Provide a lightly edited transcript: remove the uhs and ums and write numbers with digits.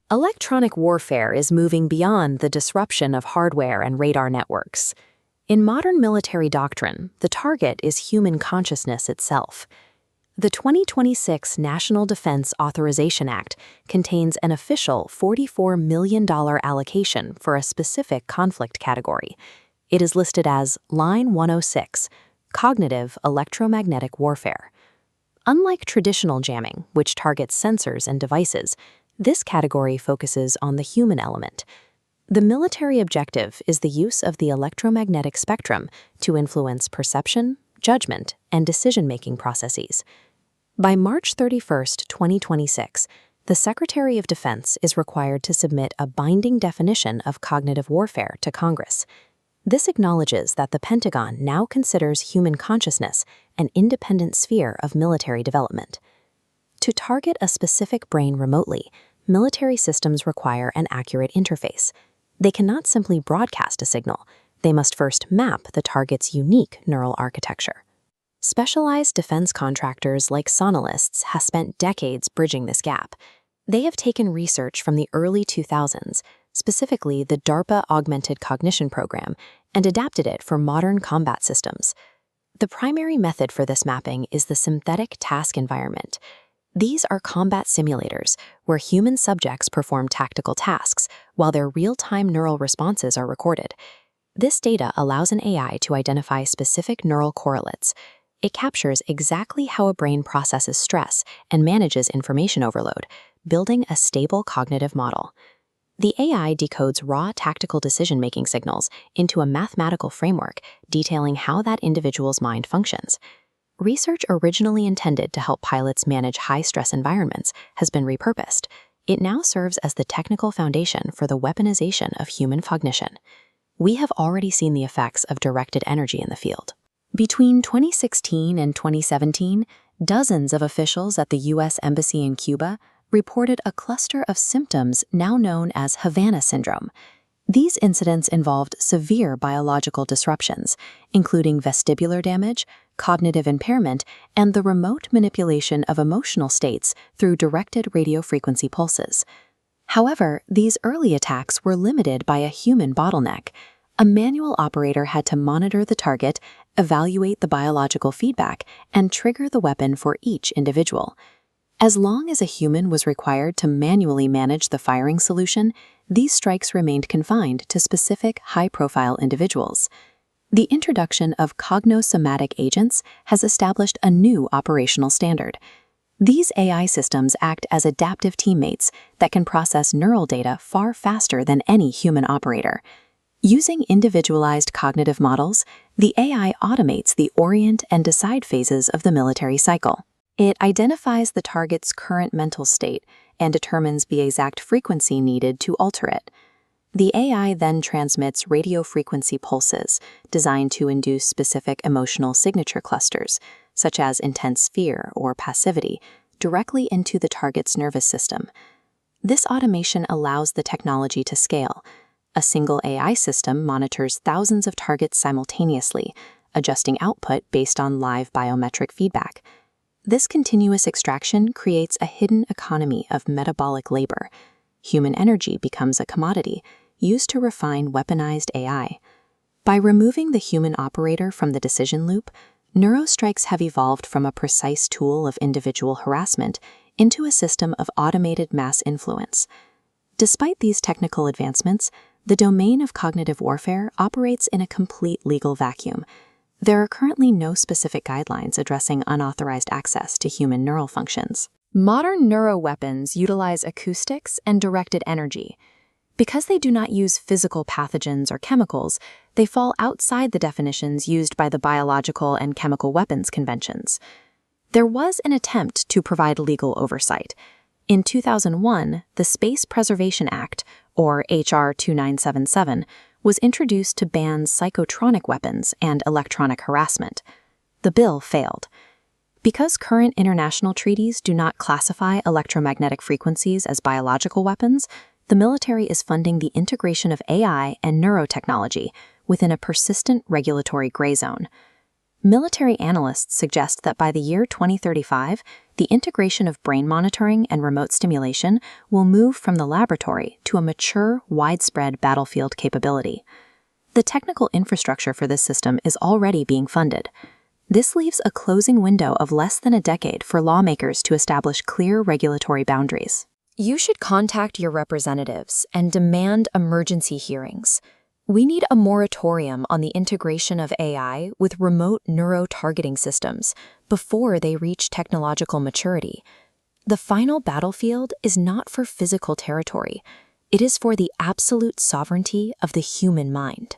Electronic warfare is moving beyond the disruption of hardware and radar networks. In modern military doctrine, the target is human consciousness itself. The 2026 National Defense Authorization Act contains an official $44 million allocation for a specific conflict category. It is listed as Line 106, Cognitive Electromagnetic Warfare. Unlike traditional jamming, which targets sensors and devices, this category focuses on the human element. The military objective is the use of the electromagnetic spectrum to influence perception, judgment, and decision-making processes. By March 31, 2026, the Secretary of Defense is required to submit a binding definition of cognitive warfare to Congress. This acknowledges that the Pentagon now considers human consciousness an independent sphere of military development. To target a specific brain remotely, military systems require an accurate interface. They cannot simply broadcast a signal. They must first map the target's unique neural architecture. Specialized defense contractors like Sonalists have spent decades bridging this gap. They have taken research from the early 2000s, specifically the DARPA Augmented Cognition Program, and adapted it for modern combat systems. The primary method for this mapping is the synthetic task environment. These are combat simulators where human subjects perform tactical tasks while their real-time neural responses are recorded. This data allows an AI to identify specific neural correlates. It captures exactly how a brain processes stress and manages information overload, building a stable cognitive model. The AI decodes raw tactical decision-making signals into a mathematical framework detailing how that individual's mind functions. Research originally intended to help pilots manage high-stress environments has been repurposed. It now serves as the technical foundation for the weaponization of human cognition. We have already seen the effects of directed energy in the field. Between 2016 and 2017, dozens of officials at the U.S. Embassy in Cuba reported a cluster of symptoms now known as Havana syndrome. These incidents involved severe biological disruptions, including vestibular damage, cognitive impairment, and the remote manipulation of emotional states through directed radiofrequency pulses. However, these early attacks were limited by a human bottleneck. A manual operator had to monitor the target, evaluate the biological feedback, and trigger the weapon for each individual. As long as a human was required to manually manage the firing solution, these strikes remained confined to specific high-profile individuals. The introduction of cognosomatic agents has established a new operational standard. These AI systems act as adaptive teammates that can process neural data far faster than any human operator. Using individualized cognitive models, the AI automates the orient and decide phases of the military cycle. It identifies the target's current mental state and determines the exact frequency needed to alter it. The AI then transmits radiofrequency pulses designed to induce specific emotional signature clusters, such as intense fear or passivity, directly into the target's nervous system. This automation allows the technology to scale. A single AI system monitors thousands of targets simultaneously, adjusting output based on live biometric feedback. This continuous extraction creates a hidden economy of metabolic labor. Human energy becomes a commodity, used to refine weaponized AI. By removing the human operator from the decision loop, neurostrikes have evolved from a precise tool of individual harassment into a system of automated mass influence. Despite these technical advancements, the domain of cognitive warfare operates in a complete legal vacuum. There are currently no specific guidelines addressing unauthorized access to human neural functions. Modern neuroweapons utilize acoustics and directed energy. Because they do not use physical pathogens or chemicals, they fall outside the definitions used by the biological and chemical weapons conventions. There was an attempt to provide legal oversight. In 2001, the Space Preservation Act, or H.R. 2977, was introduced to ban psychotronic weapons and electronic harassment. The bill failed. Because current international treaties do not classify electromagnetic frequencies as biological weapons, the military is funding the integration of AI and neurotechnology within a persistent regulatory gray zone. Military analysts suggest that by the year 2035, the integration of brain monitoring and remote stimulation will move from the laboratory to a mature, widespread battlefield capability. The technical infrastructure for this system is already being funded. This leaves a closing window of less than a decade for lawmakers to establish clear regulatory boundaries. You should contact your representatives and demand emergency hearings. We need a moratorium on the integration of AI with remote neuro-targeting systems before they reach technological maturity. The final battlefield is not for physical territory. It is for the absolute sovereignty of the human mind.